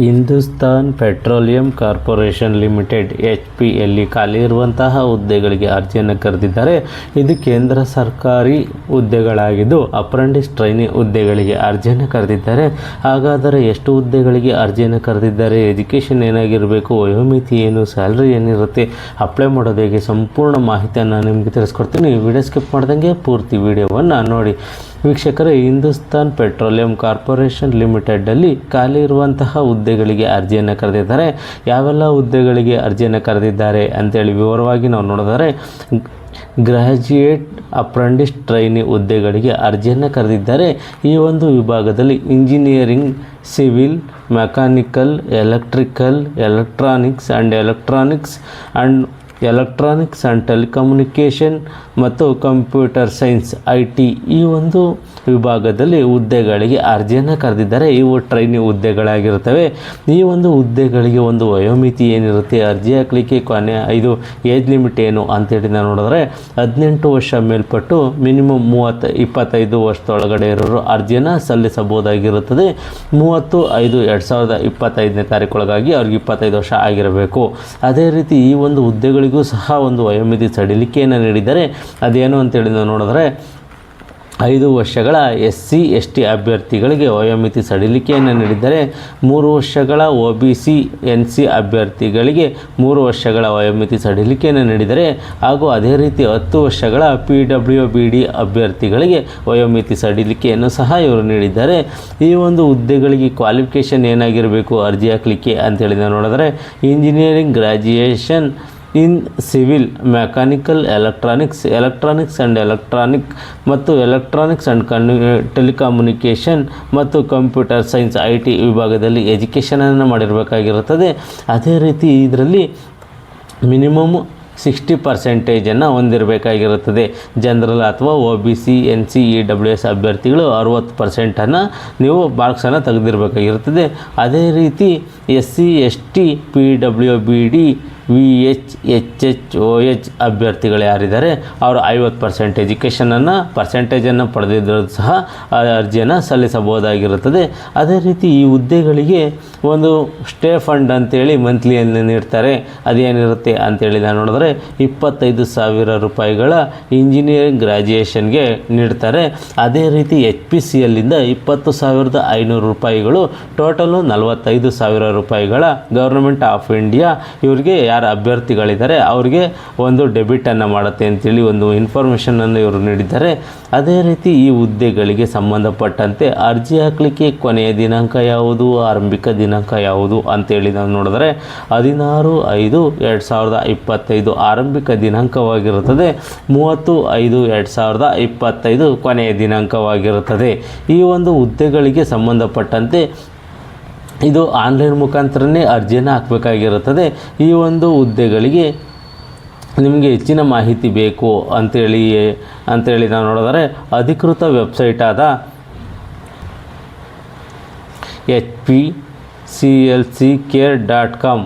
Hindustan petroleum corporation limited HPಯಲ್ಲಿ ಖಾಲಿ ಇರುವಂತಹ ಹುದ್ದೆಗಳಿಗೆ ಅರ್ಜಿಯನ್ನು ಕರೆದಿದ್ದಾರೆ. ಇದು ಕೇಂದ್ರ ಸರ್ಕಾರಿ ಹುದ್ದೆಗಳಾಗಿದ್ದು ಅಪ್ರೆಂಟಿಸ್ ಟ್ರೈನಿ ಹುದ್ದೆಗಳಿಗೆ ಅರ್ಜಿಯನ್ನು ಕರೆದಿದ್ದಾರೆ. ಹಾಗಾದರೆ ಎಷ್ಟು ಹುದ್ದೆಗಳಿಗೆ ಅರ್ಜಿಯನ್ನು ಕರೆದಿದ್ದಾರೆ, ಎಜುಕೇಷನ್ ಏನಾಗಿರಬೇಕು, ವಯೋಮಿತಿ ಏನು, ಸ್ಯಾಲ್ರಿ ಏನಿರುತ್ತೆ, ಅಪ್ಲೈ ಮಾಡೋದು ಹೇಗೆ, ಸಂಪೂರ್ಣ ಮಾಹಿತಿಯನ್ನು ನಿಮಗೆ ತಿಳಿಸ್ಕೊಡ್ತೀನಿ. ವಿಡಿಯೋ ಸ್ಕಿಪ್ ಮಾಡ್ದಂಗೆ ಪೂರ್ತಿ ವಿಡಿಯೋವನ್ನು ನೋಡಿ. ವೀಕ್ಷಕರೇ, ಹಿಂದೂಸ್ತಾನ್ ಪೆಟ್ರೋಲಿಯಂ ಕಾರ್ಪೊರೇಷನ್ ಲಿಮಿಟೆಡಲ್ಲಿ ಖಾಲಿ ಇರುವಂತಹ ಹುದ್ದೆಗಳಿಗೆ ಅರ್ಜಿಯನ್ನು ಕರೆದಿದ್ದಾರೆ. ಯಾವೆಲ್ಲ ಹುದ್ದೆಗಳಿಗೆ ಅರ್ಜಿಯನ್ನು ಕರೆದಿದ್ದಾರೆ ಅಂತೇಳಿ ವಿವರವಾಗಿ ನಾವು ನೋಡಿದರೆ, ಗ್ರಾಜ್ಯುಯೇಟ್ ಅಪ್ರೆಂಟಿಸ್ ಟ್ರೈನಿ ಹುದ್ದೆಗಳಿಗೆ ಅರ್ಜಿಯನ್ನು ಕರೆದಿದ್ದಾರೆ. ಈ ಒಂದು ವಿಭಾಗದಲ್ಲಿ engineering, civil, mechanical, electrical, electronics and telecommunication ಮತ್ತು ಕಂಪ್ಯೂಟರ್ ಸೈನ್ಸ್ IT ಈ ಒಂದು ವಿಭಾಗದಲ್ಲಿ ಹುದ್ದೆಗಳಿಗೆ ಅರ್ಜಿಯನ್ನು ಕರೆದಿದ್ದಾರೆ. ಇವು ಟ್ರೈನಿ ಹುದ್ದೆಗಳಾಗಿರ್ತವೆ. ಈ ಒಂದು ಹುದ್ದೆಗಳಿಗೆ ಒಂದು ವಯೋಮಿತಿ ಏನಿರುತ್ತೆ, ಅರ್ಜಿ ಹಾಕಲಿಕ್ಕೆ ಇದು ಏಜ್ ಲಿಮಿಟ್ ಏನು ಅಂತೇಳಿ ನಾವು ನೋಡಿದ್ರೆ 18 ವರ್ಷ ಮೇಲ್ಪಟ್ಟು ಮಿನಿಮಮ್ 25 ವರ್ಷದೊಳಗಡೆ ಇರೋರು ಅರ್ಜಿಯನ್ನು ಸಲ್ಲಿಸಬಹುದಾಗಿರುತ್ತದೆ. 30/5/2025ನೇ ತಾರೀಕೊಳಗಾಗಿ ಅವ್ರಿಗೆ 25 ವರ್ಷ ಆಗಿರಬೇಕು. ಅದೇ ರೀತಿ ಈ ಒಂದು ಹುದ್ದೆಗಳಿಗೂ ಸಹ ಒಂದು ವಯೋಮಿತಿ ಸಡಿಲಿಕೆಯನ್ನು ನೀಡಿದ್ದಾರೆ. ಅದೇನು ಅಂತೇಳಿ ನಾವು ನೋಡಿದ್ರೆ, 5 ವರ್ಷಗಳ SC ST ಅಭ್ಯರ್ಥಿಗಳಿಗೆ ವಯೋಮಿತಿ ಸಡಿಲಿಕೆಯನ್ನು ನೀಡಿದ್ದಾರೆ. 3 ವರ್ಷಗಳ OBC NC ಅಭ್ಯರ್ಥಿಗಳಿಗೆ 3 ವರ್ಷಗಳ ವಯೋಮಿತಿ ಸಡಿಲಿಕೆಯನ್ನು ನೀಡಿದ್ದಾರೆ. ಹಾಗೂ ಅದೇ ರೀತಿ 10 ವರ್ಷಗಳ PWBD ಅಭ್ಯರ್ಥಿಗಳಿಗೆ ವಯೋಮಿತಿ ಸಡಿಲಿಕೆಯನ್ನು ಸಹ ಇವರು ನೀಡಿದ್ದಾರೆ. ಈ ಒಂದು ಹುದ್ದೆಗಳಿಗೆ ಕ್ವಾಲಿಫಿಕೇಷನ್ ಏನಾಗಿರಬೇಕು ಅರ್ಜಿ ಹಾಕಲಿಕ್ಕೆ ಅಂತೇಳಿ ನಾವು ನೋಡಿದ್ರೆ, engineering graduation in civil, mechanical, electronics and telecommunication ಮತ್ತು ಕಂಪ್ಯೂಟರ್ ಸೈನ್ಸ್ IT ವಿಭಾಗದಲ್ಲಿ ಎಜುಕೇಷನನ್ನು ಮಾಡಿರಬೇಕಾಗಿರುತ್ತದೆ. ಅದೇ ರೀತಿ ಇದರಲ್ಲಿ ಮಿನಿಮಮ್ 60% ಹೊಂದಿರಬೇಕಾಗಿರುತ್ತದೆ. ಜನರಲ್ ಅಥವಾ OBC NC EWS ಅಭ್ಯರ್ಥಿಗಳು 60% ನೀವು ಮಾರ್ಕ್ಸನ್ನು ತೆಗೆದಿರಬೇಕಾಗಿರುತ್ತದೆ. ಅದೇ ರೀತಿ SC ST PWBD VH HH OH ಅಭ್ಯರ್ಥಿಗಳು ಯಾರಿದ್ದಾರೆ ಅವರು 50% ಪರ್ಸೆಂಟೇಜನ್ನು ಪಡೆದಿದ್ದರೂ ಸಹ ಅರ್ಜಿಯನ್ನು ಸಲ್ಲಿಸಬಹುದಾಗಿರುತ್ತದೆ. ಅದೇ ರೀತಿ ಈ ಹುದ್ದೆಗಳಿಗೆ ಒಂದು ಸ್ಟೇ ಫಂಡ್ ಅಂತೇಳಿ ಮಂತ್ಲಿಯನ್ನು ನೀಡ್ತಾರೆ. ಅದೇನಿರುತ್ತೆ ಅಂತೇಳಿ ನಾನು ನೋಡಿದ್ರೆ 25,000 ರೂಪಾಯಿಗಳ ಇಂಜಿನಿಯರಿಂಗ್ ಗ್ರಾಜ್ಯುಯೇಷನ್ಗೆ ನೀಡ್ತಾರೆ. ಅದೇ ರೀತಿ HPCLಯಿಂದ 20,500 ರೂಪಾಯಿಗಳು, ಟೋಟಲು 45,000 ರೂಪಾಯಿಗಳ ಗೌರ್ಮೆಂಟ್ ಆಫ್ ಇಂಡಿಯಾ ಇವರಿಗೆ ಅಭ್ಯರ್ಥಿಗಳಿದ್ದಾರೆ ಅವರಿಗೆ ಒಂದು ಡೆಬಿಟನ್ನು ಮಾಡುತ್ತೆ ಅಂತೇಳಿ ಒಂದು ಇನ್ಫಾರ್ಮೇಷನನ್ನು ಇವರು ನೀಡಿದ್ದಾರೆ. ಅದೇ ರೀತಿ ಈ ಹುದ್ದೆಗಳಿಗೆ ಸಂಬಂಧಪಟ್ಟಂತೆ ಅರ್ಜಿ ಹಾಕಲಿಕ್ಕೆ ಕೊನೆಯ ದಿನಾಂಕ ಯಾವುದು, ಆರಂಭಿಕ ದಿನಾಂಕ ಯಾವುದು ಅಂತೇಳಿ ನಾವು ನೋಡಿದ್ರೆ 16/5/2025 ಆರಂಭಿಕ ದಿನಾಂಕವಾಗಿರುತ್ತದೆ. 30/5/2025 ಕೊನೆಯ ದಿನಾಂಕವಾಗಿರುತ್ತದೆ. ಈ ಒಂದು ಹುದ್ದೆಗಳಿಗೆ ಸಂಬಂಧಪಟ್ಟಂತೆ ಇದು ಆನ್ಲೈನ್ ಮುಖಾಂತರನೇ ಅರ್ಜಿಯನ್ನು ಹಾಕಬೇಕಾಗಿರುತ್ತದೆ. ಈ ಒಂದು ಹುದ್ದೆಗಳಿಗೆ ನಿಮಗೆ ಹೆಚ್ಚಿನ ಮಾಹಿತಿ ಬೇಕು ಅಂತೇಳಿ ನಾವು ನೋಡಿದರೆ, ಅಧಿಕೃತ ವೆಬ್ಸೈಟ್ ಆದ hpclccare.com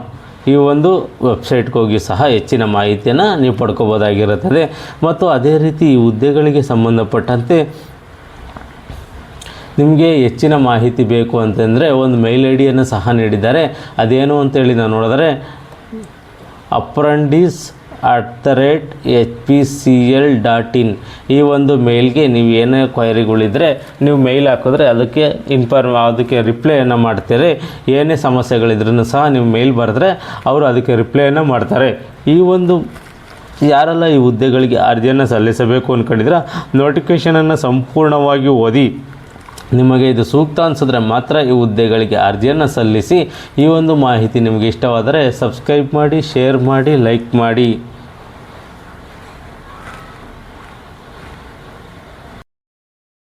ಈ ಒಂದು ವೆಬ್ಸೈಟ್ಗೆ ಹೋಗಿ ಸಹ ಹೆಚ್ಚಿನ ಮಾಹಿತಿಯನ್ನು ನೀವು ಪಡ್ಕೋಬೋದಾಗಿರುತ್ತದೆ. ಮತ್ತು ಅದೇ ರೀತಿ ಈ ಹುದ್ದೆಗಳಿಗೆ ಸಂಬಂಧಪಟ್ಟಂತೆ ನಿಮಗೆ ಹೆಚ್ಚಿನ ಮಾಹಿತಿ ಬೇಕು ಅಂತಂದರೆ ಒಂದು ಮೇಲ್ ಐಡಿಯನ್ನು ಸಹ ನೀಡಿದ್ದಾರೆ. ಅದೇನು ಅಂತೇಳಿ ನಾವು ನೋಡಿದ್ರೆ, apprentice@hpcl.in ಈ ಒಂದು ಮೇಲ್ಗೆ ನೀವು ಏನೇ ಕ್ವೈರಿಗಳಿದ್ದರೆ ನೀವು ಮೇಲ್ ಹಾಕಿದ್ರೆ ಅದಕ್ಕೆ ರಿಪ್ಲೈಯನ್ನು ಮಾಡ್ತಾರೆ. ಏನೇ ಸಮಸ್ಯೆಗಳಿದ್ರೂ ಸಹ ನೀವು ಮೇಲ್ ಬರೆದ್ರೆ ಅವರು ಅದಕ್ಕೆ ರಿಪ್ಲೈಯನ್ನು ಮಾಡ್ತಾರೆ. ಈ ಒಂದು ಯಾರೆಲ್ಲ ಈ ಹುದ್ದೆಗಳಿಗೆ ಅರ್ಜಿಯನ್ನು ಸಲ್ಲಿಸಬೇಕು ಅಂದ್ಕೊಂಡಿದ್ರೆ ನೋಟಿಫಿಕೇಷನನ್ನು ಸಂಪೂರ್ಣವಾಗಿ ಓದಿ ನಿಮಗೆ ಇದು ಸೂಕ್ತ ಅನಿಸಿದ್ರೆ ಮಾತ್ರ ಈ ಹುದ್ದೆಗಳಿಗೆ ಅರ್ಜಿಯನ್ನು ಸಲ್ಲಿಸಿ. ಈ ಒಂದು ಮಾಹಿತಿ ನಿಮಗೆ ಇಷ್ಟವಾದರೆ ಸಬ್ಸ್ಕ್ರೈಬ್ ಮಾಡಿ, ಶೇರ್ ಮಾಡಿ, ಲೈಕ್ ಮಾಡಿ.